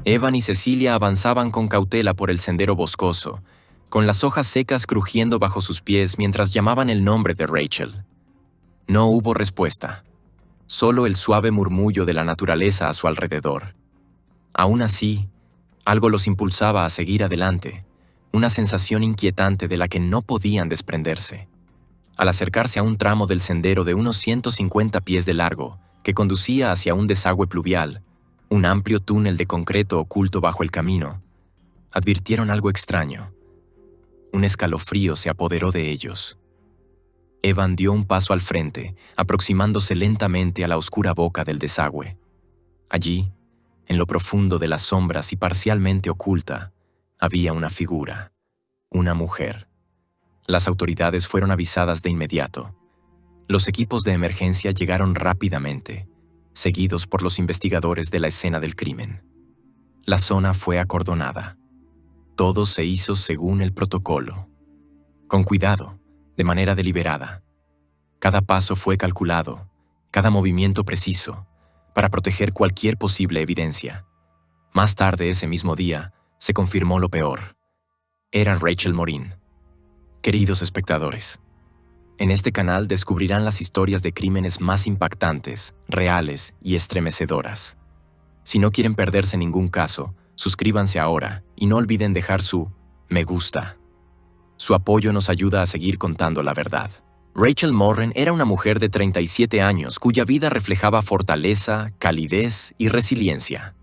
Evan y Cecilia avanzaban con cautela por el sendero boscoso, con las hojas secas crujiendo bajo sus pies mientras llamaban el nombre de Rachel. No hubo respuesta, solo el suave murmullo de la naturaleza a su alrededor. Aún así, algo los impulsaba a seguir adelante, una sensación inquietante de la que no podían desprenderse. Al acercarse a un tramo del sendero de unos 150 pies de largo, que conducía hacia un desagüe pluvial, un amplio túnel de concreto oculto bajo el camino, advirtieron algo extraño. Un escalofrío se apoderó de ellos. Evan dio un paso al frente, aproximándose lentamente a la oscura boca del desagüe. Allí, en lo profundo de las sombras y parcialmente oculta, había una figura, una mujer. Las autoridades fueron avisadas de inmediato. Los equipos de emergencia llegaron rápidamente, seguidos por los investigadores de la escena del crimen. La zona fue acordonada. Todo se hizo según el protocolo. Con cuidado, de manera deliberada. Cada paso fue calculado, cada movimiento preciso, para proteger cualquier posible evidencia. Más tarde ese mismo día, se confirmó lo peor. Era Rachel Morin. Queridos espectadores, en este canal descubrirán las historias de crímenes más impactantes, reales y estremecedoras. Si no quieren perderse ningún caso, suscríbanse ahora y no olviden dejar su me gusta. Su apoyo nos ayuda a seguir contando la verdad. Rachel Morin era una mujer de 37 años cuya vida reflejaba fortaleza, calidez y resiliencia.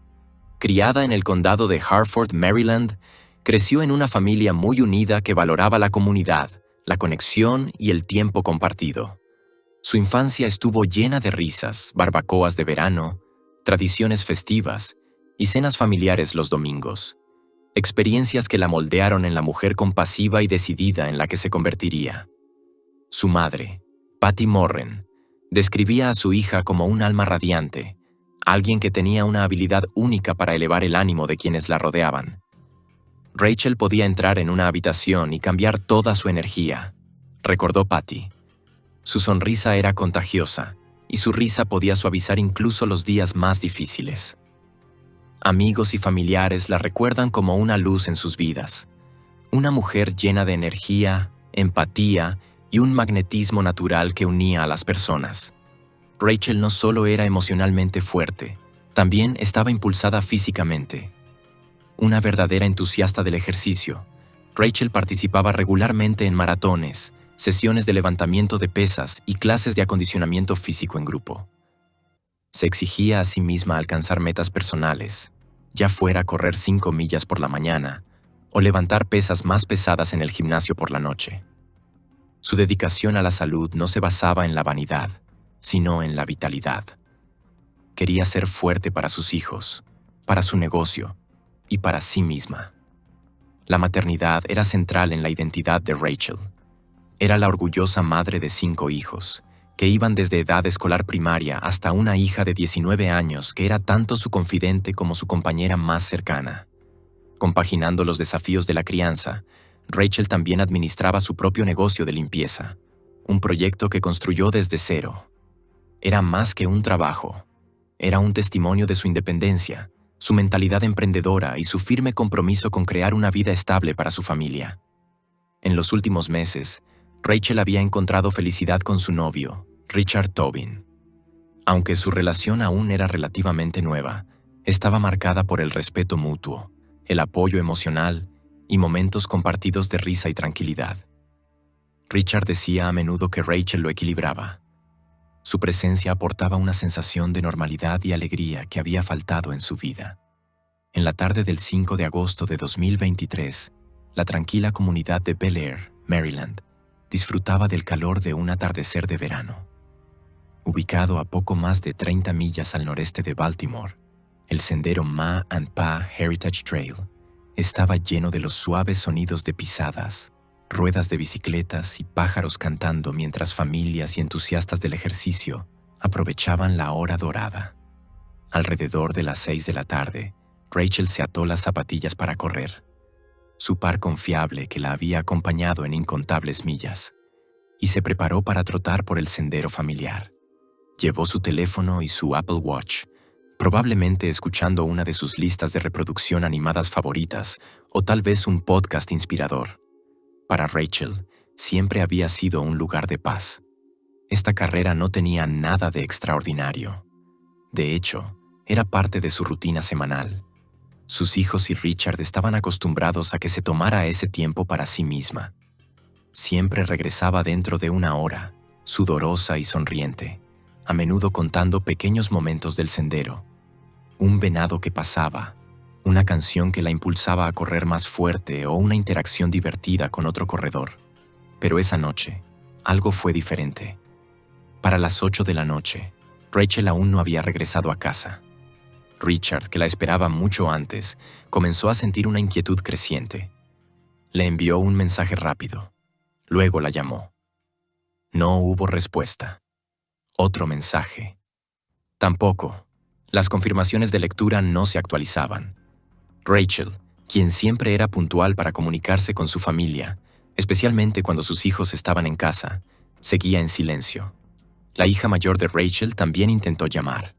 Criada en el condado de Hartford, Maryland, creció en una familia muy unida que valoraba la comunidad, la conexión y el tiempo compartido. Su infancia estuvo llena de risas, barbacoas de verano, tradiciones festivas y cenas familiares los domingos. Experiencias que la moldearon en la mujer compasiva y decidida en la que se convertiría. Su madre, Patty Morin, describía a su hija como un alma radiante, alguien que tenía una habilidad única para elevar el ánimo de quienes la rodeaban. Rachel podía entrar en una habitación y cambiar toda su energía, recordó Patty. Su sonrisa era contagiosa, y su risa podía suavizar incluso los días más difíciles. Amigos y familiares la recuerdan como una luz en sus vidas, una mujer llena de energía, empatía y un magnetismo natural que unía a las personas. Rachel no solo era emocionalmente fuerte, también estaba impulsada físicamente. Una verdadera entusiasta del ejercicio, Rachel participaba regularmente en maratones, sesiones de levantamiento de pesas y clases de acondicionamiento físico en grupo. Se exigía a sí misma alcanzar metas personales, ya fuera correr 5 millas por la mañana o levantar pesas más pesadas en el gimnasio por la noche. Su dedicación a la salud no se basaba en la vanidad, sino en la vitalidad. Quería ser fuerte para sus hijos, para su negocio y para sí misma. La maternidad era central en la identidad de Rachel. Era la orgullosa madre de 5 hijos, que iban desde edad escolar primaria hasta una hija de 19 años que era tanto su confidente como su compañera más cercana. Compaginando los desafíos de la crianza, Rachel también administraba su propio negocio de limpieza, un proyecto que construyó desde cero. Era más que un trabajo, era un testimonio de su independencia, su mentalidad emprendedora y su firme compromiso con crear una vida estable para su familia. En los últimos meses, Rachel había encontrado felicidad con su novio, Richard Tobin. Aunque su relación aún era relativamente nueva, estaba marcada por el respeto mutuo, el apoyo emocional y momentos compartidos de risa y tranquilidad. Richard decía a menudo que Rachel lo equilibraba. Su presencia aportaba una sensación de normalidad y alegría que había faltado en su vida. En la tarde del 5 de agosto de 2023, la tranquila comunidad de Bel Air, Maryland, disfrutaba del calor de un atardecer de verano. Ubicado a poco más de 30 millas al noreste de Baltimore, el sendero Ma and Pa Heritage Trail estaba lleno de los suaves sonidos de pisadas, ruedas de bicicletas y pájaros cantando mientras familias y entusiastas del ejercicio aprovechaban la hora dorada. Alrededor de las 6 de la tarde, Rachel se ató las zapatillas para correr, su par confiable que la había acompañado en incontables millas, y se preparó para trotar por el sendero familiar. Llevó su teléfono y su Apple Watch, probablemente escuchando una de sus listas de reproducción animadas favoritas o tal vez un podcast inspirador. Para Rachel, siempre había sido un lugar de paz. Esta carrera no tenía nada de extraordinario. De hecho, era parte de su rutina semanal. Sus hijos y Richard estaban acostumbrados a que se tomara ese tiempo para sí misma. Siempre regresaba dentro de una hora, sudorosa y sonriente, a menudo contando pequeños momentos del sendero. Un venado que pasaba, una canción que la impulsaba a correr más fuerte o una interacción divertida con otro corredor. Pero esa noche, algo fue diferente. Para las 8 de la noche, Rachel aún no había regresado a casa. Richard, que la esperaba mucho antes, comenzó a sentir una inquietud creciente. Le envió un mensaje rápido. Luego la llamó. No hubo respuesta. Otro mensaje. Tampoco. Las confirmaciones de lectura no se actualizaban. Rachel, quien siempre era puntual para comunicarse con su familia, especialmente cuando sus hijos estaban en casa, seguía en silencio. La hija mayor de Rachel también intentó llamar.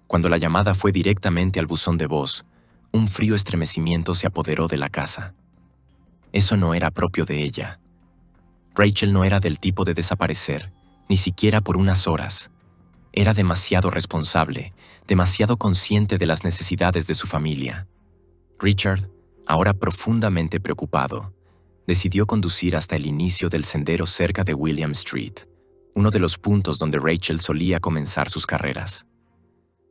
Cuando la llamada fue directamente al buzón de voz, un frío estremecimiento se apoderó de la casa. Eso no era propio de ella. Rachel no era del tipo de desaparecer, ni siquiera por unas horas. Era demasiado responsable, demasiado consciente de las necesidades de su familia. Richard, ahora profundamente preocupado, decidió conducir hasta el inicio del sendero cerca de William Street, uno de los puntos donde Rachel solía comenzar sus carreras.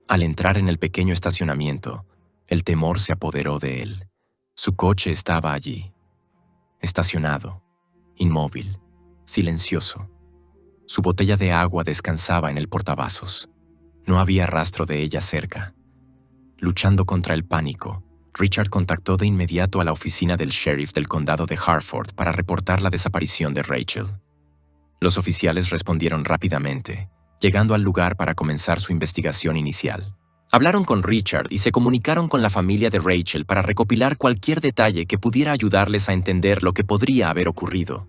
Al entrar en el pequeño estacionamiento, el temor se apoderó de él. Su coche estaba allí, estacionado, inmóvil, silencioso. Su botella de agua descansaba en el portavasos. No había rastro de ella cerca. Luchando contra el pánico, Richard contactó de inmediato a la oficina del sheriff del condado de Hartford para reportar la desaparición de Rachel. Los oficiales respondieron rápidamente, llegando al lugar para comenzar su investigación inicial. Hablaron con Richard y se comunicaron con la familia de Rachel para recopilar cualquier detalle que pudiera ayudarles a entender lo que podría haber ocurrido.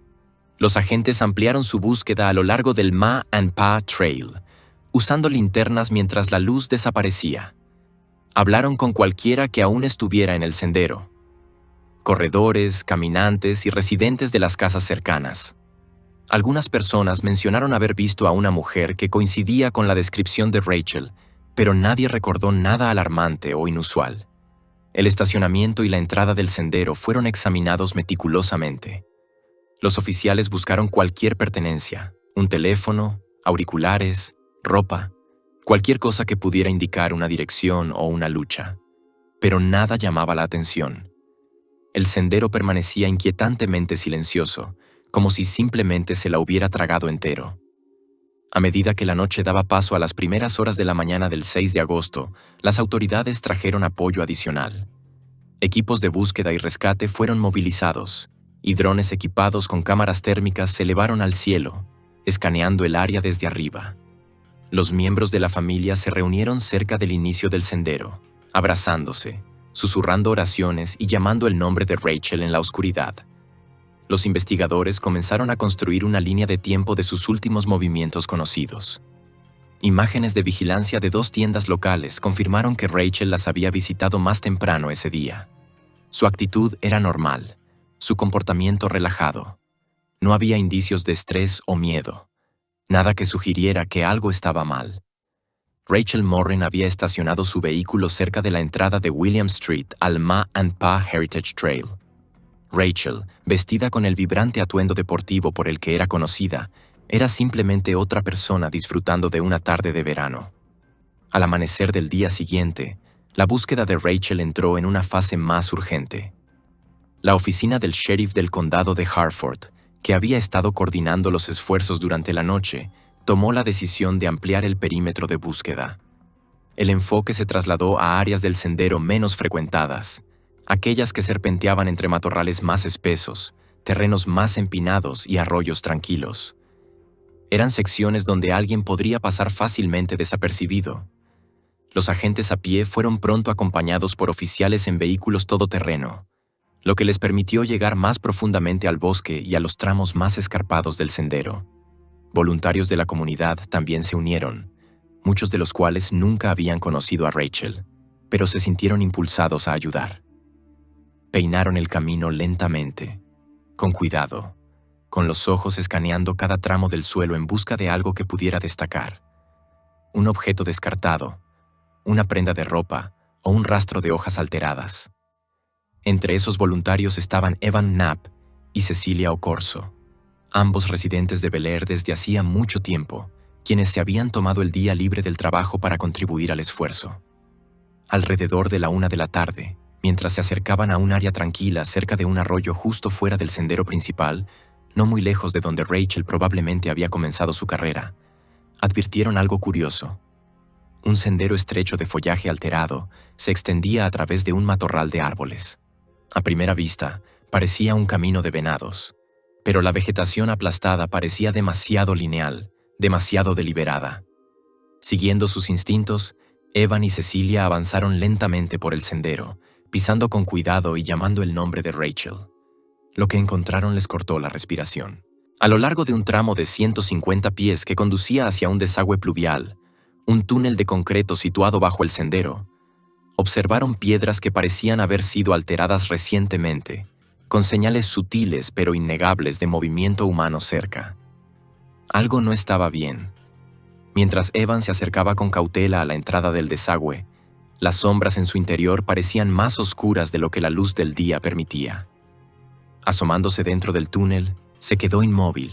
Los agentes ampliaron su búsqueda a lo largo del Ma and Pa Trail, usando linternas mientras la luz desaparecía. Hablaron con cualquiera que aún estuviera en el sendero. Corredores, caminantes y residentes de las casas cercanas. Algunas personas mencionaron haber visto a una mujer que coincidía con la descripción de Rachel, pero nadie recordó nada alarmante o inusual. El estacionamiento y la entrada del sendero fueron examinados meticulosamente. Los oficiales buscaron cualquier pertenencia, un teléfono, auriculares, ropa, cualquier cosa que pudiera indicar una dirección o una lucha. Pero nada llamaba la atención. El sendero permanecía inquietantemente silencioso, como si simplemente se la hubiera tragado entero. A medida que la noche daba paso a las primeras horas de la mañana del 6 de agosto, las autoridades trajeron apoyo adicional. Equipos de búsqueda y rescate fueron movilizados, y drones equipados con cámaras térmicas se elevaron al cielo, escaneando el área desde arriba. Los miembros de la familia se reunieron cerca del inicio del sendero, abrazándose, susurrando oraciones y llamando el nombre de Rachel en la oscuridad. Los investigadores comenzaron a construir una línea de tiempo de sus últimos movimientos conocidos. Imágenes de vigilancia de 2 tiendas locales confirmaron que Rachel las había visitado más temprano ese día. Su actitud era normal, su comportamiento relajado. No había indicios de estrés o miedo, nada que sugiriera que algo estaba mal. Rachel Morin había estacionado su vehículo cerca de la entrada de William Street al Ma and Pa Heritage Trail. Rachel, vestida con el vibrante atuendo deportivo por el que era conocida, era simplemente otra persona disfrutando de una tarde de verano. Al amanecer del día siguiente, la búsqueda de Rachel entró en una fase más urgente. La oficina del sheriff del condado de Hartford, que había estado coordinando los esfuerzos durante la noche, tomó la decisión de ampliar el perímetro de búsqueda. El enfoque se trasladó a áreas del sendero menos frecuentadas, aquellas que serpenteaban entre matorrales más espesos, terrenos más empinados y arroyos tranquilos. Eran secciones donde alguien podría pasar fácilmente desapercibido. Los agentes a pie fueron pronto acompañados por oficiales en vehículos todoterreno, lo que les permitió llegar más profundamente al bosque y a los tramos más escarpados del sendero. Voluntarios de la comunidad también se unieron, muchos de los cuales nunca habían conocido a Rachel, pero se sintieron impulsados a ayudar. Peinaron el camino lentamente, con cuidado, con los ojos escaneando cada tramo del suelo en busca de algo que pudiera destacar. Un objeto descartado, una prenda de ropa o un rastro de hojas alteradas. Entre esos voluntarios estaban Evan Knapp y Cecilia Ocorso, ambos residentes de Bel Air desde hacía mucho tiempo, quienes se habían tomado el día libre del trabajo para contribuir al esfuerzo. Alrededor de la 1 de la tarde, mientras se acercaban a un área tranquila cerca de un arroyo justo fuera del sendero principal, no muy lejos de donde Rachel probablemente había comenzado su carrera, advirtieron algo curioso. Un sendero estrecho de follaje alterado se extendía a través de un matorral de árboles. A primera vista, parecía un camino de venados, pero la vegetación aplastada parecía demasiado lineal, demasiado deliberada. Siguiendo sus instintos, Evan y Cecilia avanzaron lentamente por el sendero, pisando con cuidado y llamando el nombre de Rachel. Lo que encontraron les cortó la respiración. A lo largo de un tramo de 150 pies que conducía hacia un desagüe pluvial, un túnel de concreto situado bajo el sendero, observaron piedras que parecían haber sido alteradas recientemente, con señales sutiles pero innegables de movimiento humano cerca. Algo no estaba bien. Mientras Evan se acercaba con cautela a la entrada del desagüe, las sombras en su interior parecían más oscuras de lo que la luz del día permitía. Asomándose dentro del túnel, se quedó inmóvil,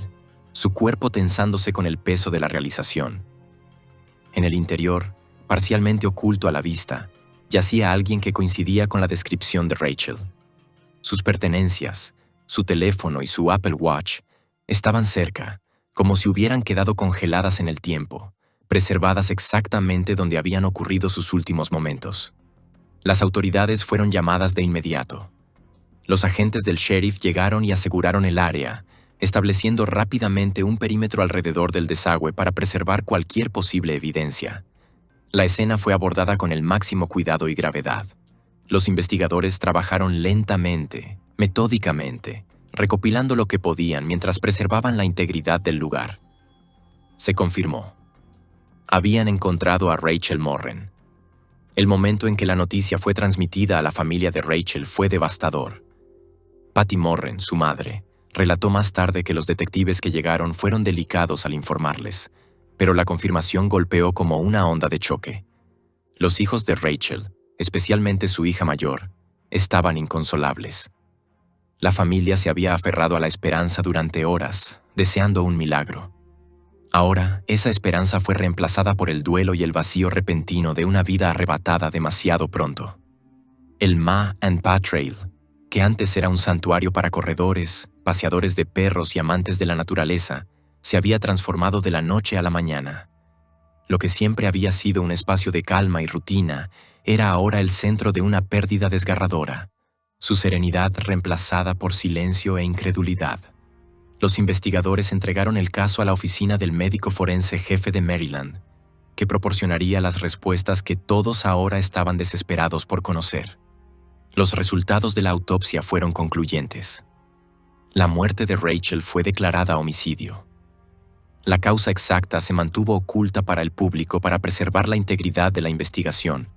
su cuerpo tensándose con el peso de la realización. En el interior, parcialmente oculto a la vista, yacía alguien que coincidía con la descripción de Rachel. Sus pertenencias, su teléfono y su Apple Watch estaban cerca, como si hubieran quedado congeladas en el tiempo, preservadas exactamente donde habían ocurrido sus últimos momentos. Las autoridades fueron llamadas de inmediato. Los agentes del sheriff llegaron y aseguraron el área, estableciendo rápidamente un perímetro alrededor del desagüe para preservar cualquier posible evidencia. La escena fue abordada con el máximo cuidado y gravedad. Los investigadores trabajaron lentamente, metódicamente, recopilando lo que podían mientras preservaban la integridad del lugar. Se confirmó. Habían encontrado a Rachel Morren. El momento en que la noticia fue transmitida a la familia de Rachel fue devastador. Patty Morren, su madre, relató más tarde que los detectives que llegaron fueron delicados al informarles, pero la confirmación golpeó como una onda de choque. Los hijos de Rachel, especialmente su hija mayor, estaban inconsolables. La familia se había aferrado a la esperanza durante horas, deseando un milagro. Ahora, esa esperanza fue reemplazada por el duelo y el vacío repentino de una vida arrebatada demasiado pronto. El Ma and Pa Trail, que antes era un santuario para corredores, paseadores de perros y amantes de la naturaleza, se había transformado de la noche a la mañana. Lo que siempre había sido un espacio de calma y rutina era ahora el centro de una pérdida desgarradora, su serenidad reemplazada por silencio e incredulidad. Los investigadores entregaron el caso a la oficina del médico forense jefe de Maryland, que proporcionaría las respuestas que todos ahora estaban desesperados por conocer. Los resultados de la autopsia fueron concluyentes. La muerte de Rachel fue declarada homicidio. La causa exacta se mantuvo oculta para el público para preservar la integridad de la investigación,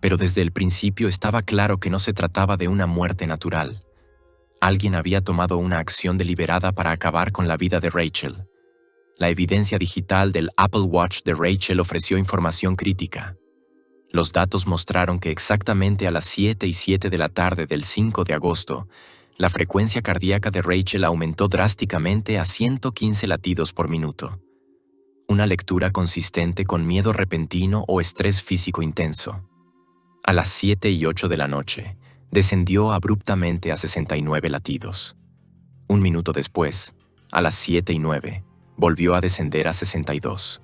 pero desde el principio estaba claro que no se trataba de una muerte natural. Alguien había tomado una acción deliberada para acabar con la vida de Rachel. La evidencia digital del Apple Watch de Rachel ofreció información crítica. Los datos mostraron que exactamente a las 7:07 de la tarde del 5 de agosto, la frecuencia cardíaca de Rachel aumentó drásticamente a 115 latidos por minuto. Una lectura consistente con miedo repentino o estrés físico intenso. A las 7:08 de la noche, descendió abruptamente a 69 latidos. Un minuto después, a las 7:09, volvió a descender a 62.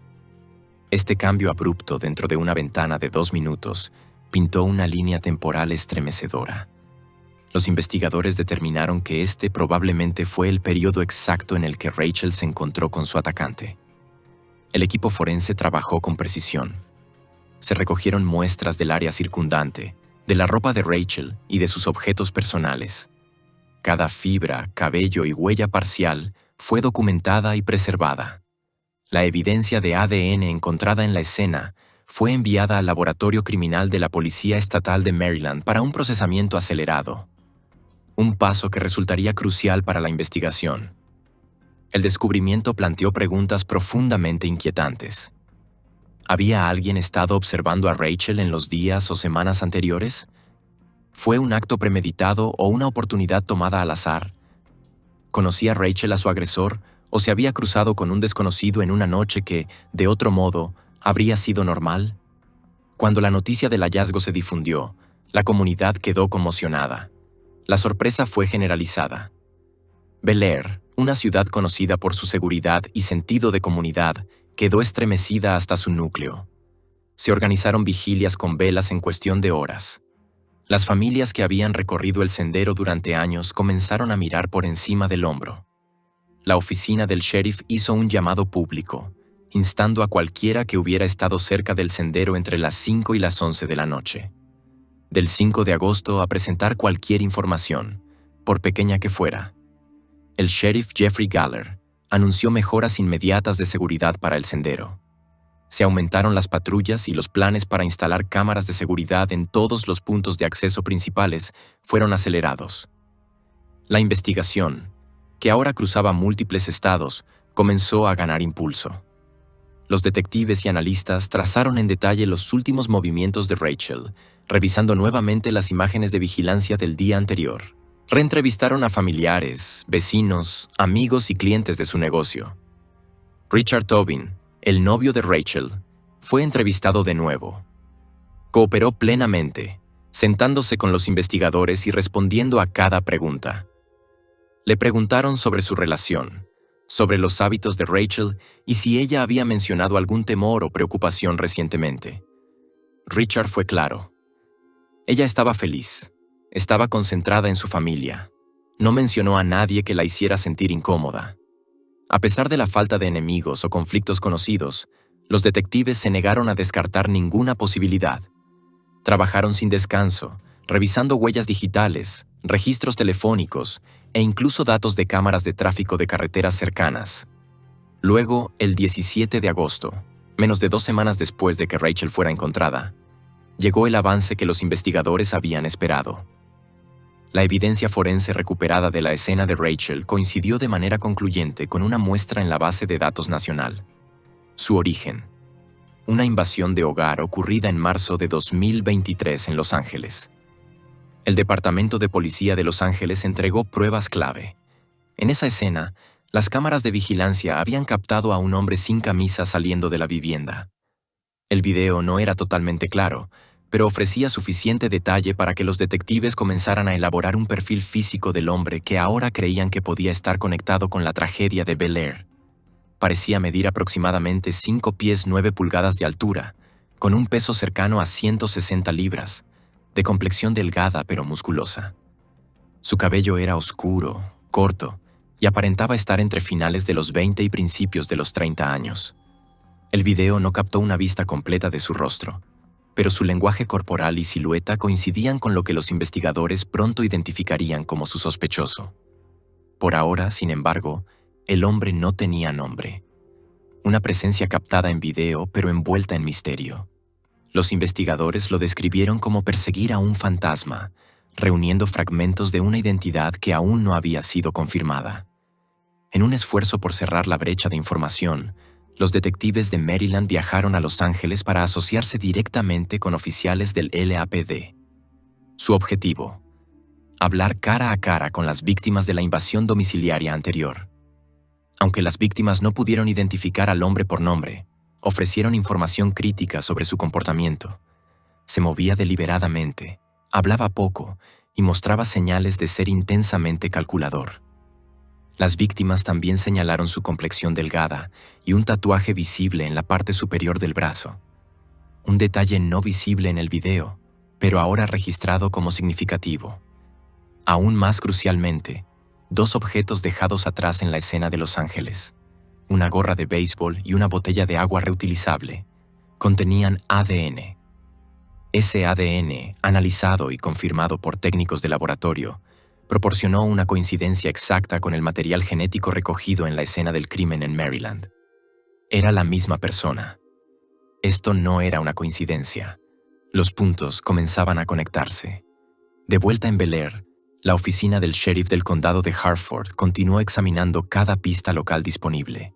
Este cambio abrupto dentro de una ventana de 2 minutos pintó una línea temporal estremecedora. Los investigadores determinaron que este probablemente fue el periodo exacto en el que Rachel se encontró con su atacante. El equipo forense trabajó con precisión. Se recogieron muestras del área circundante, de la ropa de Rachel y de sus objetos personales. Cada fibra, cabello y huella parcial fue documentada y preservada. La evidencia de ADN encontrada en la escena fue enviada al Laboratorio Criminal de la Policía Estatal de Maryland para un procesamiento acelerado, un paso que resultaría crucial para la investigación. El descubrimiento planteó preguntas profundamente inquietantes. ¿Había alguien estado observando a Rachel en los días o semanas anteriores? ¿Fue un acto premeditado o una oportunidad tomada al azar? ¿Conocía Rachel a su agresor o se había cruzado con un desconocido en una noche que, de otro modo, habría sido normal? Cuando la noticia del hallazgo se difundió, la comunidad quedó conmocionada. La sorpresa fue generalizada. Bel Air, una ciudad conocida por su seguridad y sentido de comunidad, quedó estremecida hasta su núcleo. Se organizaron vigilias con velas en cuestión de horas. Las familias que habían recorrido el sendero durante años comenzaron a mirar por encima del hombro. La oficina del sheriff hizo un llamado público, instando a cualquiera que hubiera estado cerca del sendero entre las 5 y las 11 de la noche. Del 5 de agosto a presentar cualquier información, por pequeña que fuera. El sheriff Jeffrey Galler anunció mejoras inmediatas de seguridad para el sendero. Se aumentaron las patrullas y los planes para instalar cámaras de seguridad en todos los puntos de acceso principales fueron acelerados. La investigación, que ahora cruzaba múltiples estados, comenzó a ganar impulso. Los detectives y analistas trazaron en detalle los últimos movimientos de Rachel, revisando nuevamente las imágenes de vigilancia del día anterior. Reentrevistaron a familiares, vecinos, amigos y clientes de su negocio. Richard Tobin, el novio de Rachel, fue entrevistado de nuevo. Cooperó plenamente, sentándose con los investigadores y respondiendo a cada pregunta. Le preguntaron sobre su relación, sobre los hábitos de Rachel y si ella había mencionado algún temor o preocupación recientemente. Richard fue claro. Ella estaba feliz, estaba concentrada en su familia. No mencionó a nadie que la hiciera sentir incómoda. A pesar de la falta de enemigos o conflictos conocidos, los detectives se negaron a descartar ninguna posibilidad. Trabajaron sin descanso, revisando huellas digitales, registros telefónicos e incluso datos de cámaras de tráfico de carreteras cercanas. Luego, el 17 de agosto, menos de 2 semanas después de que Rachel fuera encontrada, llegó el avance que los investigadores habían esperado. La evidencia forense recuperada de la escena de Rachel coincidió de manera concluyente con una muestra en la base de datos nacional. Su origen: una invasión de hogar ocurrida en marzo de 2023 en Los Ángeles. El Departamento de Policía de Los Ángeles entregó pruebas clave. En esa escena, las cámaras de vigilancia habían captado a un hombre sin camisa saliendo de la vivienda. El video no era totalmente claro, pero ofrecía suficiente detalle para que los detectives comenzaran a elaborar un perfil físico del hombre que ahora creían que podía estar conectado con la tragedia de Bel Air. Parecía medir aproximadamente 5 pies 9 pulgadas de altura, con un peso cercano a 160 libras, de complexión delgada pero musculosa. Su cabello era oscuro, corto, y aparentaba estar entre finales de los 20 y principios de los 30 años. El video no captó una vista completa de su rostro, pero su lenguaje corporal y silueta coincidían con lo que los investigadores pronto identificarían como su sospechoso. Por ahora, sin embargo, el hombre no tenía nombre. Una presencia captada en video, pero envuelta en misterio. Los investigadores lo describieron como perseguir a un fantasma, reuniendo fragmentos de una identidad que aún no había sido confirmada. En un esfuerzo por cerrar la brecha de información, los detectives de Maryland viajaron a Los Ángeles para asociarse directamente con oficiales del LAPD. Su objetivo: hablar cara a cara con las víctimas de la invasión domiciliaria anterior. Aunque las víctimas no pudieron identificar al hombre por nombre, ofrecieron información crítica sobre su comportamiento. Se movía deliberadamente, hablaba poco y mostraba señales de ser intensamente calculador. Las víctimas también señalaron su complexión delgada y un tatuaje visible en la parte superior del brazo. Un detalle no visible en el video, pero ahora registrado como significativo. Aún más crucialmente, 2 objetos dejados atrás en la escena de Los Ángeles, una gorra de béisbol y una botella de agua reutilizable, contenían ADN. Ese ADN, analizado y confirmado por técnicos de laboratorio, proporcionó una coincidencia exacta con el material genético recogido en la escena del crimen en Maryland. Era la misma persona. Esto no era una coincidencia. Los puntos comenzaban a conectarse. De vuelta en Bel Air, la oficina del sheriff del condado de Hartford continuó examinando cada pista local disponible.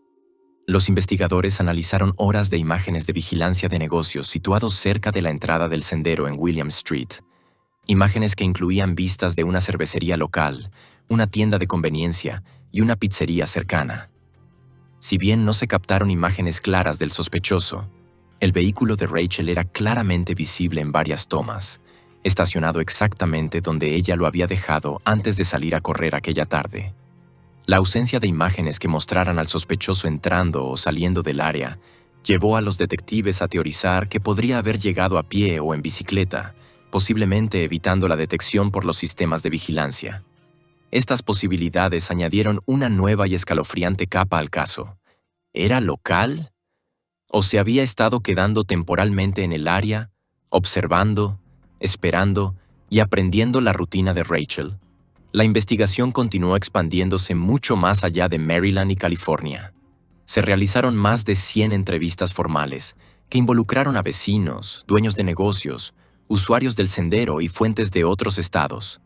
Los investigadores analizaron horas de imágenes de vigilancia de negocios situados cerca de la entrada del sendero en William Street. Imágenes que incluían vistas de una cervecería local, una tienda de conveniencia y una pizzería cercana. Si bien no se captaron imágenes claras del sospechoso, el vehículo de Rachel era claramente visible en varias tomas, estacionado exactamente donde ella lo había dejado antes de salir a correr aquella tarde. La ausencia de imágenes que mostraran al sospechoso entrando o saliendo del área llevó a los detectives a teorizar que podría haber llegado a pie o en bicicleta, posiblemente evitando la detección por los sistemas de vigilancia. Estas posibilidades añadieron una nueva y escalofriante capa al caso. ¿Era local? ¿O se había estado quedando temporalmente en el área, observando, esperando y aprendiendo la rutina de Rachel? La investigación continuó expandiéndose mucho más allá de Maryland y California. Se realizaron más de 100 entrevistas formales que involucraron a vecinos, dueños de negocios, usuarios del sendero y fuentes de otros estados.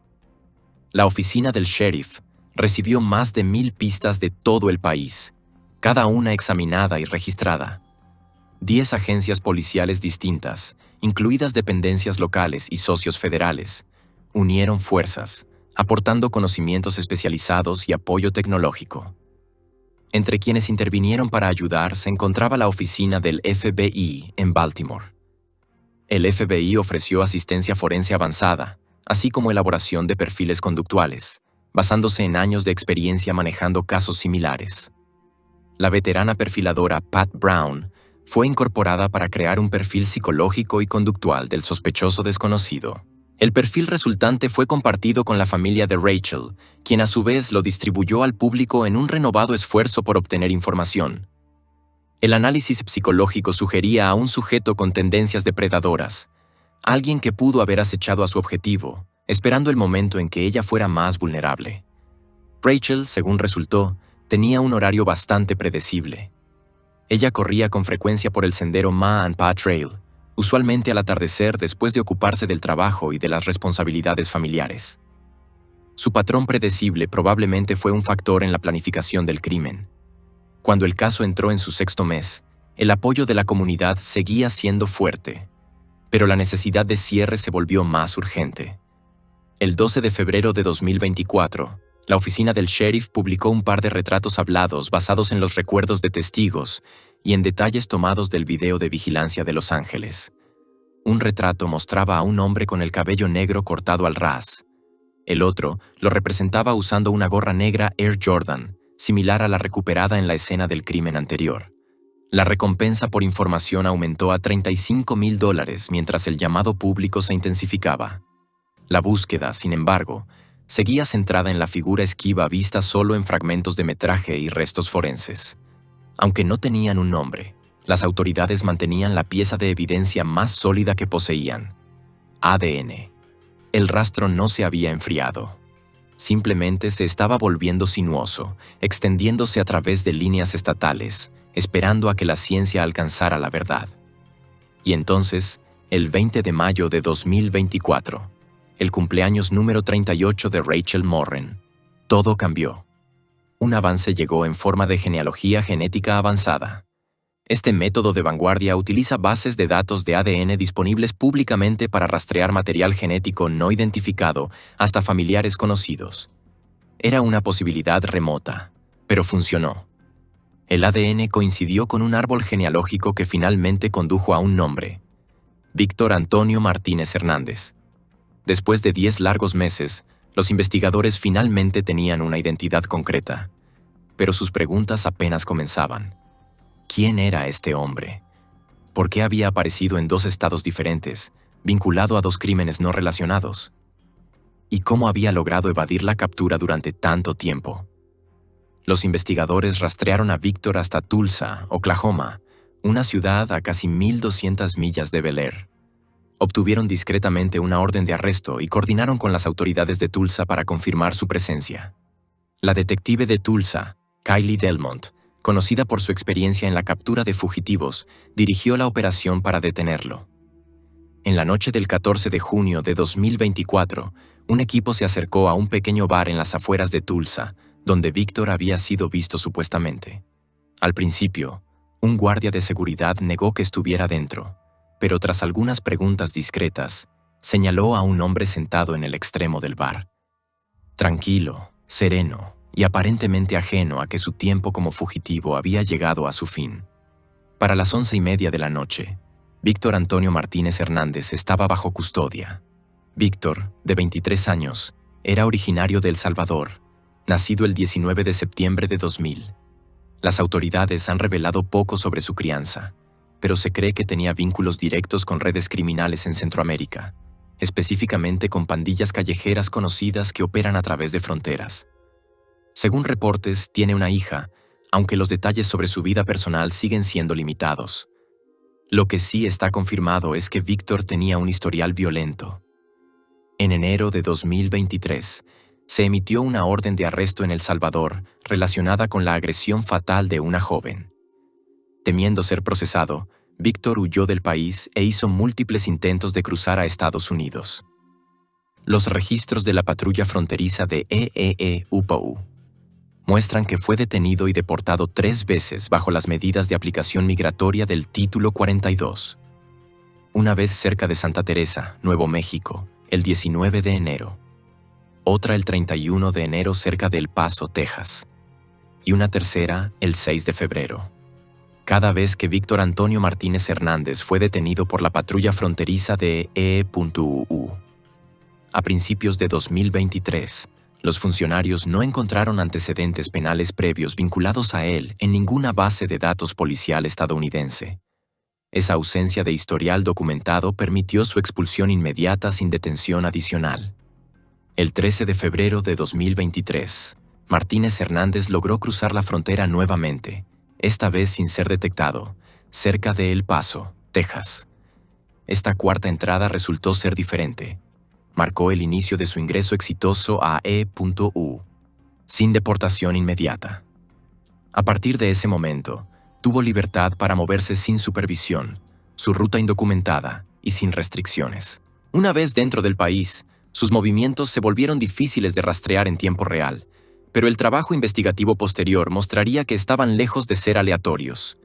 La oficina del sheriff recibió más de 1000 pistas de todo el país, cada una examinada y registrada. 10 agencias policiales distintas, incluidas dependencias locales y socios federales, unieron fuerzas, aportando conocimientos especializados y apoyo tecnológico. Entre quienes intervinieron para ayudar se encontraba la oficina del FBI en Baltimore. El FBI ofreció asistencia forense avanzada, así como elaboración de perfiles conductuales, basándose en años de experiencia manejando casos similares. La veterana perfiladora Pat Brown fue incorporada para crear un perfil psicológico y conductual del sospechoso desconocido. El perfil resultante fue compartido con la familia de Rachel, quien a su vez lo distribuyó al público en un renovado esfuerzo por obtener información. El análisis psicológico sugería a un sujeto con tendencias depredadoras, alguien que pudo haber acechado a su objetivo, esperando el momento en que ella fuera más vulnerable. Rachel, según resultó, tenía un horario bastante predecible. Ella corría con frecuencia por el sendero Ma and Pa Trail, usualmente al atardecer después de ocuparse del trabajo y de las responsabilidades familiares. Su patrón predecible probablemente fue un factor en la planificación del crimen. Cuando el caso entró en su 6º mes, el apoyo de la comunidad seguía siendo fuerte, pero la necesidad de cierre se volvió más urgente. El 12 de febrero de 2024, la oficina del sheriff publicó un par de retratos hablados basados en los recuerdos de testigos y en detalles tomados del video de vigilancia de Los Ángeles. Un retrato mostraba a un hombre con el cabello negro cortado al ras. El otro lo representaba usando una gorra negra Air Jordan, similar a la recuperada en la escena del crimen anterior. La recompensa por información aumentó a $35,000 mientras el llamado público se intensificaba. La búsqueda, sin embargo, seguía centrada en la figura esquiva vista solo en fragmentos de metraje y restos forenses. Aunque no tenían un nombre, las autoridades mantenían la pieza de evidencia más sólida que poseían: ADN. El rastro no se había enfriado. Simplemente se estaba volviendo sinuoso, extendiéndose a través de líneas estatales, esperando a que la ciencia alcanzara la verdad. Y entonces, el 20 de mayo de 2024, el cumpleaños número 38 de Rachel Morren, todo cambió. Un avance llegó en forma de genealogía genética avanzada. Este método de vanguardia utiliza bases de datos de ADN disponibles públicamente para rastrear material genético no identificado hasta familiares conocidos. Era una posibilidad remota, pero funcionó. El ADN coincidió con un árbol genealógico que finalmente condujo a un nombre: Víctor Antonio Martínez Hernández. Después de 10 largos meses, los investigadores finalmente tenían una identidad concreta, pero sus preguntas apenas comenzaban. ¿Quién era este hombre? ¿Por qué había aparecido en 2 estados diferentes, vinculado a 2 crímenes no relacionados? ¿Y cómo había logrado evadir la captura durante tanto tiempo? Los investigadores rastrearon a Víctor hasta Tulsa, Oklahoma, una ciudad a casi 1,200 millas de Bel Air. Obtuvieron discretamente una orden de arresto y coordinaron con las autoridades de Tulsa para confirmar su presencia. La detective de Tulsa, Kylie Delmont, conocida por su experiencia en la captura de fugitivos, dirigió la operación para detenerlo. En la noche del 14 de junio de 2024, un equipo se acercó a un pequeño bar en las afueras de Tulsa, donde Víctor había sido visto supuestamente. Al principio, un guardia de seguridad negó que estuviera dentro, pero tras algunas preguntas discretas, señaló a un hombre sentado en el extremo del bar. Tranquilo, sereno y aparentemente ajeno a que su tiempo como fugitivo había llegado a su fin. Para las 11:30 de la noche, Víctor Antonio Martínez Hernández estaba bajo custodia. Víctor, de 23 años, era originario de El Salvador, nacido el 19 de septiembre de 2000. Las autoridades han revelado poco sobre su crianza, pero se cree que tenía vínculos directos con redes criminales en Centroamérica, específicamente con pandillas callejeras conocidas que operan a través de fronteras. Según reportes, tiene una hija, aunque los detalles sobre su vida personal siguen siendo limitados. Lo que sí está confirmado es que Víctor tenía un historial violento. En enero de 2023, se emitió una orden de arresto en El Salvador relacionada con la agresión fatal de una joven. Temiendo ser procesado, Víctor huyó del país e hizo múltiples intentos de cruzar a Estados Unidos. Los registros de la patrulla fronteriza de EEE-UPOU muestran que fue detenido y deportado 3 veces bajo las medidas de aplicación migratoria del Título 42. Una vez cerca de Santa Teresa, Nuevo México, el 19 de enero. Otra el 31 de enero cerca de El Paso, Texas. Y una tercera el 6 de febrero. Cada vez que Víctor Antonio Martínez Hernández fue detenido por la patrulla fronteriza de EE.UU. A principios de 2023, los funcionarios no encontraron antecedentes penales previos vinculados a él en ninguna base de datos policial estadounidense. Esa ausencia de historial documentado permitió su expulsión inmediata sin detención adicional. El 13 de febrero de 2023, Martínez Hernández logró cruzar la frontera nuevamente, esta vez sin ser detectado, cerca de El Paso, Texas. Esta cuarta entrada resultó ser diferente. Marcó el inicio de su ingreso exitoso a E.U, sin deportación inmediata. A partir de ese momento, tuvo libertad para moverse sin supervisión, su ruta indocumentada y sin restricciones. Una vez dentro del país, sus movimientos se volvieron difíciles de rastrear en tiempo real, pero el trabajo investigativo posterior mostraría que estaban lejos de ser aleatorios.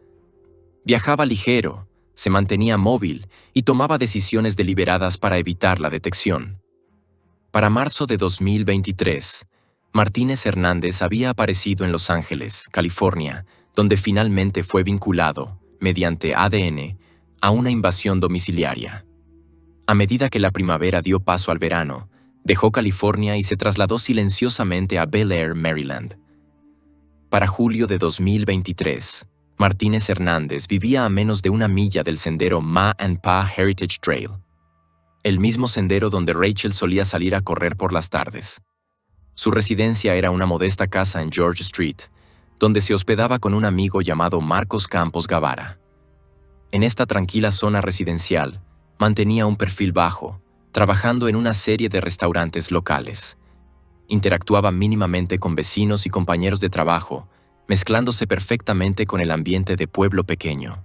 Viajaba ligero, se mantenía móvil y tomaba decisiones deliberadas para evitar la detección. Para marzo de 2023, Martínez Hernández había aparecido en Los Ángeles, California, donde finalmente fue vinculado, mediante ADN, a una invasión domiciliaria. A medida que la primavera dio paso al verano, dejó California y se trasladó silenciosamente a Bel Air, Maryland. Para julio de 2023, Martínez Hernández vivía a menos de 1 milla del sendero Ma and Pa Heritage Trail, el mismo sendero donde Rachel solía salir a correr por las tardes. Su residencia era una modesta casa en George Street, donde se hospedaba con un amigo llamado Marcos Campos Gavara. En esta tranquila zona residencial, mantenía un perfil bajo, trabajando en una serie de restaurantes locales. Interactuaba mínimamente con vecinos y compañeros de trabajo, mezclándose perfectamente con el ambiente de pueblo pequeño.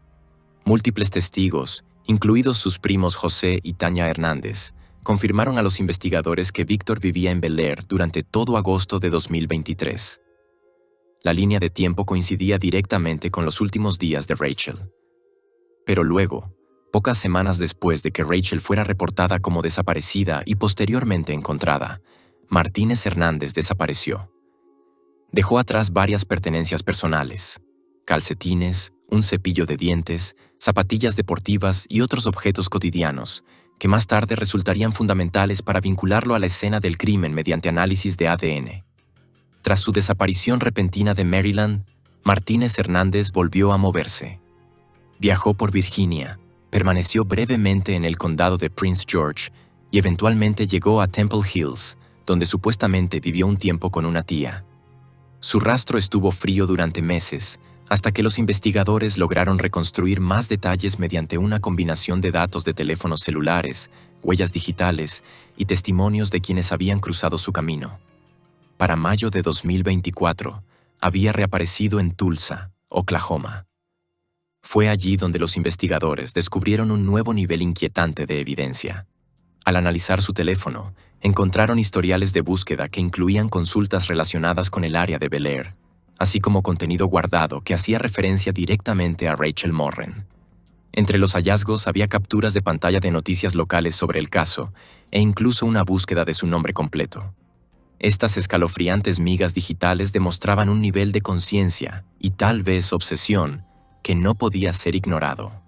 Múltiples testigos, incluidos sus primos José y Tania Hernández, confirmaron a los investigadores que Víctor vivía en Bel Air durante todo agosto de 2023. La línea de tiempo coincidía directamente con los últimos días de Rachel. Pero luego, pocas semanas después de que Rachel fuera reportada como desaparecida y posteriormente encontrada, Martínez Hernández desapareció. Dejó atrás varias pertenencias personales, calcetines, un cepillo de dientes, zapatillas deportivas y otros objetos cotidianos, que más tarde resultarían fundamentales para vincularlo a la escena del crimen mediante análisis de ADN. Tras su desaparición repentina de Maryland, Martínez Hernández volvió a moverse. Viajó por Virginia, permaneció brevemente en el condado de Prince George y eventualmente llegó a Temple Hills, donde supuestamente vivió un tiempo con una tía. Su rastro estuvo frío durante meses, hasta que los investigadores lograron reconstruir más detalles mediante una combinación de datos de teléfonos celulares, huellas digitales y testimonios de quienes habían cruzado su camino. Para mayo de 2024, había reaparecido en Tulsa, Oklahoma. Fue allí donde los investigadores descubrieron un nuevo nivel inquietante de evidencia. Al analizar su teléfono, encontraron historiales de búsqueda que incluían consultas relacionadas con el área de Bel Air, así como contenido guardado que hacía referencia directamente a Rachel Morren. Entre los hallazgos había capturas de pantalla de noticias locales sobre el caso e incluso una búsqueda de su nombre completo. Estas escalofriantes migas digitales demostraban un nivel de conciencia y tal vez obsesión que no podía ser ignorado.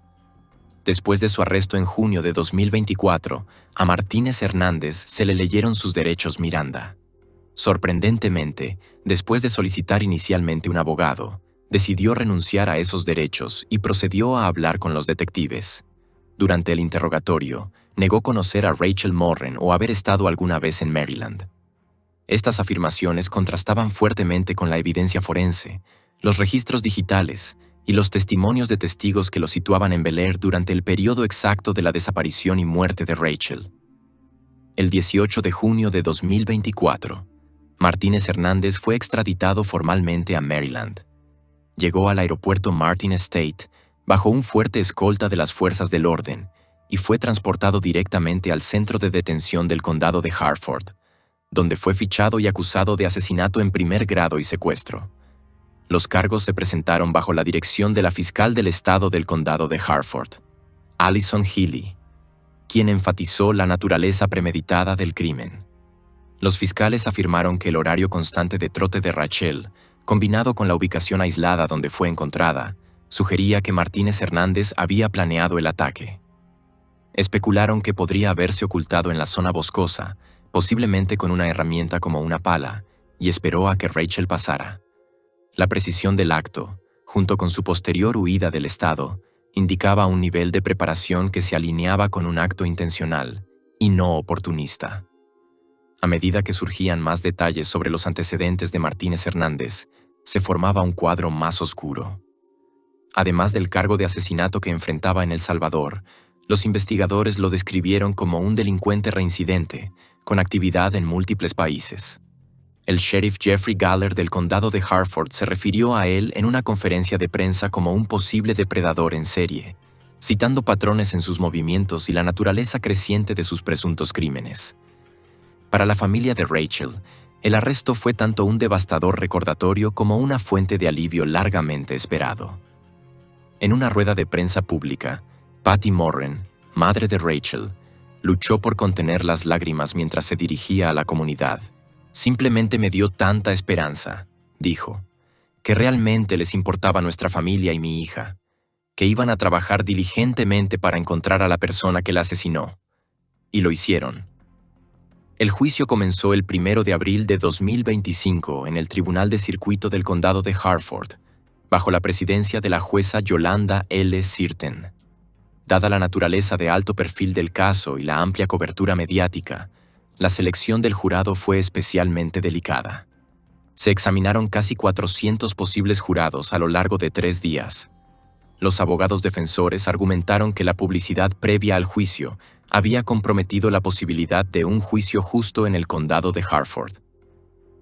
Después de su arresto en junio de 2024, a Martínez Hernández se le leyeron sus derechos Miranda. Sorprendentemente, después de solicitar inicialmente un abogado, decidió renunciar a esos derechos y procedió a hablar con los detectives. Durante el interrogatorio, negó conocer a Rachel Morren o haber estado alguna vez en Maryland. Estas afirmaciones contrastaban fuertemente con la evidencia forense, los registros digitales y los testimonios de testigos que lo situaban en Bel Air durante el periodo exacto de la desaparición y muerte de Rachel. El 18 de junio de 2024, Martínez Hernández fue extraditado formalmente a Maryland. Llegó al aeropuerto Martin State bajo un fuerte escolta de las fuerzas del orden y fue transportado directamente al centro de detención del condado de Hartford, donde fue fichado y acusado de asesinato en primer grado y secuestro. Los cargos se presentaron bajo la dirección de la fiscal del estado del condado de Hartford, Allison Healy, quien enfatizó la naturaleza premeditada del crimen. Los fiscales afirmaron que el horario constante de trote de Rachel, combinado con la ubicación aislada donde fue encontrada, sugería que Martínez Hernández había planeado el ataque. Especularon que podría haberse ocultado en la zona boscosa, posiblemente con una herramienta como una pala, y esperó a que Rachel pasara. La precisión del acto, junto con su posterior huida del estado, indicaba un nivel de preparación que se alineaba con un acto intencional y no oportunista. A medida que surgían más detalles sobre los antecedentes de Martínez Hernández, se formaba un cuadro más oscuro. Además del cargo de asesinato que enfrentaba en El Salvador, los investigadores lo describieron como un delincuente reincidente, con actividad en múltiples países. El sheriff Jeffrey Galler del condado de Hartford se refirió a él en una conferencia de prensa como un posible depredador en serie, citando patrones en sus movimientos y la naturaleza creciente de sus presuntos crímenes. Para la familia de Rachel, el arresto fue tanto un devastador recordatorio como una fuente de alivio largamente esperado. En una rueda de prensa pública, Patty Morren, madre de Rachel, luchó por contener las lágrimas mientras se dirigía a la comunidad. Simplemente me dio tanta esperanza, dijo, que realmente les importaba nuestra familia y mi hija, que iban a trabajar diligentemente para encontrar a la persona que la asesinó. Y lo hicieron. El juicio comenzó el 1 de abril de 2025 en el Tribunal de Circuito del Condado de Hartford, bajo la presidencia de la jueza Yolanda L. Sirten. Dada la naturaleza de alto perfil del caso y la amplia cobertura mediática, la selección del jurado fue especialmente delicada. Se examinaron casi 400 posibles jurados a lo largo de 3 días. Los abogados defensores argumentaron que la publicidad previa al juicio había comprometido la posibilidad de un juicio justo en el condado de Hartford.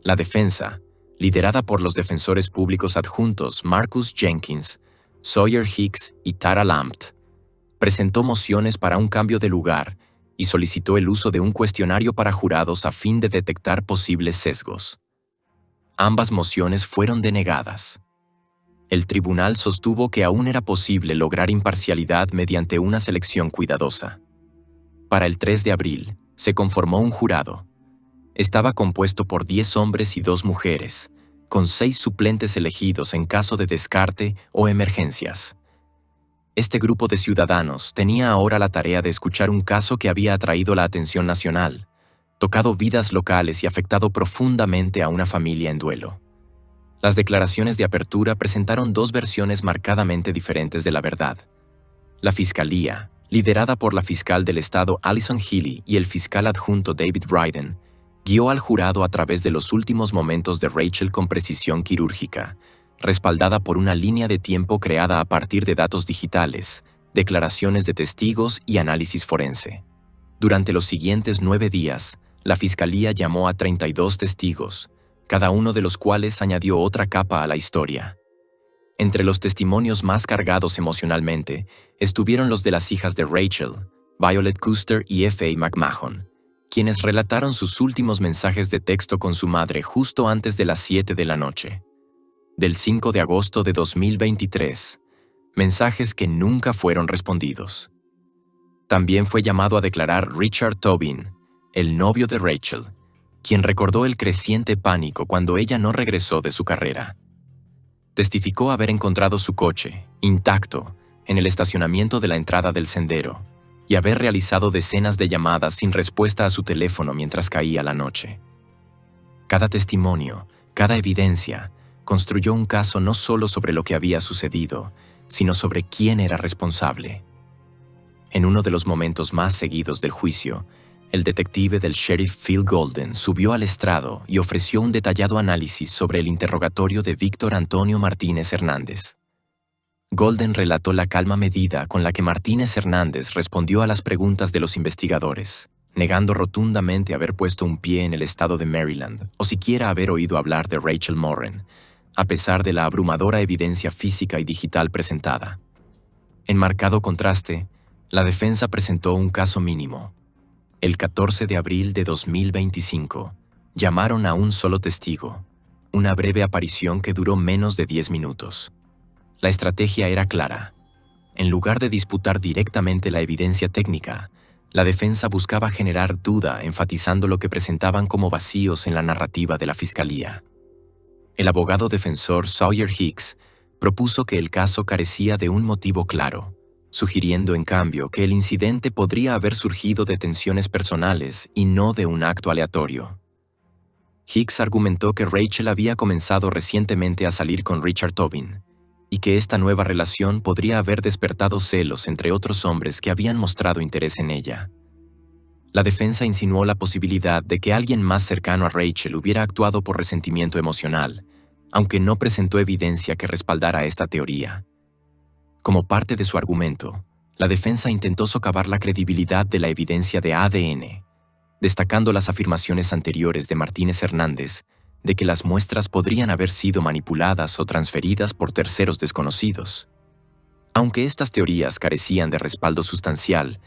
La defensa, liderada por los defensores públicos adjuntos Marcus Jenkins, Sawyer Hicks y Tara Lampt, presentó mociones para un cambio de lugar y solicitó el uso de un cuestionario para jurados a fin de detectar posibles sesgos. Ambas mociones fueron denegadas. El tribunal sostuvo que aún era posible lograr imparcialidad mediante una selección cuidadosa. Para el 3 de abril, se conformó un jurado. Estaba compuesto por 10 hombres y 2 mujeres, con 6 suplentes elegidos en caso de descarte o emergencias. Este grupo de ciudadanos tenía ahora la tarea de escuchar un caso que había atraído la atención nacional, tocado vidas locales y afectado profundamente a una familia en duelo. Las declaraciones de apertura presentaron 2 versiones marcadamente diferentes de la verdad. La fiscalía, liderada por la fiscal del estado Allison Healy y el fiscal adjunto David Ryden, guió al jurado a través de los últimos momentos de Rachel con precisión quirúrgica, respaldada por una línea de tiempo creada a partir de datos digitales, declaraciones de testigos y análisis forense. Durante los siguientes 9 días, la fiscalía llamó a 32 testigos, cada uno de los cuales añadió otra capa a la historia. Entre los testimonios más cargados emocionalmente estuvieron los de las hijas de Rachel, Violet Custer y F.A. McMahon, quienes relataron sus últimos mensajes de texto con su madre justo antes de las 7 de la noche. Del 5 de agosto de 2023, mensajes que nunca fueron respondidos. También fue llamado a declarar Richard Tobin, el novio de Rachel, quien recordó el creciente pánico cuando ella no regresó de su carrera. Testificó haber encontrado su coche, intacto, en el estacionamiento de la entrada del sendero, y haber realizado decenas de llamadas sin respuesta a su teléfono mientras caía la noche. Cada testimonio, cada evidencia, construyó un caso no solo sobre lo que había sucedido, sino sobre quién era responsable. En uno de los momentos más seguidos del juicio, el detective del sheriff Phil Golden subió al estrado y ofreció un detallado análisis sobre el interrogatorio de Víctor Antonio Martínez Hernández. Golden relató la calma medida con la que Martínez Hernández respondió a las preguntas de los investigadores, negando rotundamente haber puesto un pie en el estado de Maryland o siquiera haber oído hablar de Rachel Morin, a pesar de la abrumadora evidencia física y digital presentada. En marcado contraste, la defensa presentó un caso mínimo. El 14 de abril de 2025, llamaron a un solo testigo, una breve aparición que duró menos de 10 minutos. La estrategia era clara. En lugar de disputar directamente la evidencia técnica, la defensa buscaba generar duda enfatizando lo que presentaban como vacíos en la narrativa de la fiscalía. El abogado defensor Sawyer Hicks propuso que el caso carecía de un motivo claro, sugiriendo en cambio que el incidente podría haber surgido de tensiones personales y no de un acto aleatorio. Hicks argumentó que Rachel había comenzado recientemente a salir con Richard Tobin y que esta nueva relación podría haber despertado celos entre otros hombres que habían mostrado interés en ella. La defensa insinuó la posibilidad de que alguien más cercano a Rachel hubiera actuado por resentimiento emocional, aunque no presentó evidencia que respaldara esta teoría. Como parte de su argumento, la defensa intentó socavar la credibilidad de la evidencia de ADN, destacando las afirmaciones anteriores de Martínez Hernández de que las muestras podrían haber sido manipuladas o transferidas por terceros desconocidos. Aunque estas teorías carecían de respaldo sustancial,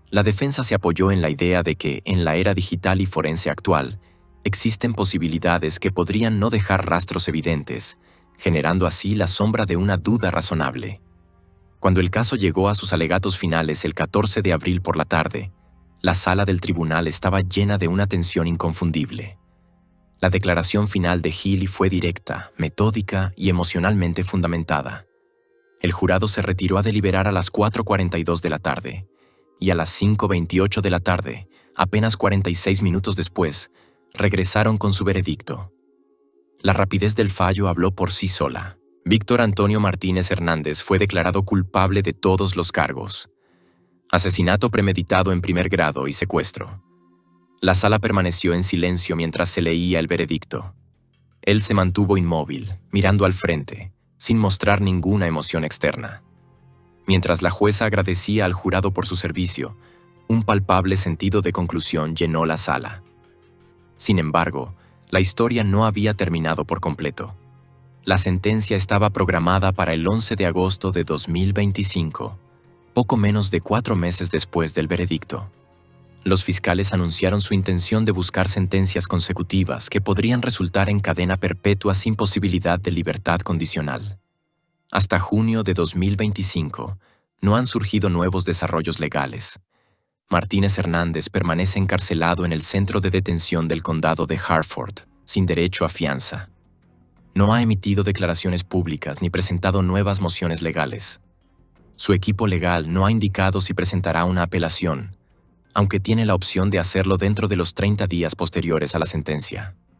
la defensa se apoyó en la idea de que, en la era digital y forense actual, existen posibilidades que podrían no dejar rastros evidentes, generando así la sombra de una duda razonable. Cuando el caso llegó a sus alegatos finales el 14 de abril por la tarde, la sala del tribunal estaba llena de una tensión inconfundible. La declaración final de Healy fue directa, metódica y emocionalmente fundamentada. El jurado se retiró a deliberar a las 4:42 de la tarde, y a las 5:28 de la tarde, apenas 46 minutos después, regresaron con su veredicto. La rapidez del fallo habló por sí sola. Víctor Antonio Martínez Hernández fue declarado culpable de todos los cargos: asesinato premeditado en primer grado y secuestro. La sala permaneció en silencio mientras se leía el veredicto. Él se mantuvo inmóvil, mirando al frente, sin mostrar ninguna emoción externa. Mientras la jueza agradecía al jurado por su servicio, un palpable sentido de conclusión llenó la sala. Sin embargo, la historia no había terminado por completo. La sentencia estaba programada para el 11 de agosto de 2025, poco menos de 4 meses después del veredicto. Los fiscales anunciaron su intención de buscar sentencias consecutivas que podrían resultar en cadena perpetua sin posibilidad de libertad condicional. Hasta junio de 2025, no han surgido nuevos desarrollos legales. Martínez Hernández permanece encarcelado en el centro de detención del condado de Hartford, sin derecho a fianza. No ha emitido declaraciones públicas ni presentado nuevas mociones legales. Su equipo legal no ha indicado si presentará una apelación, aunque tiene la opción de hacerlo dentro de los 30 días posteriores a la sentencia.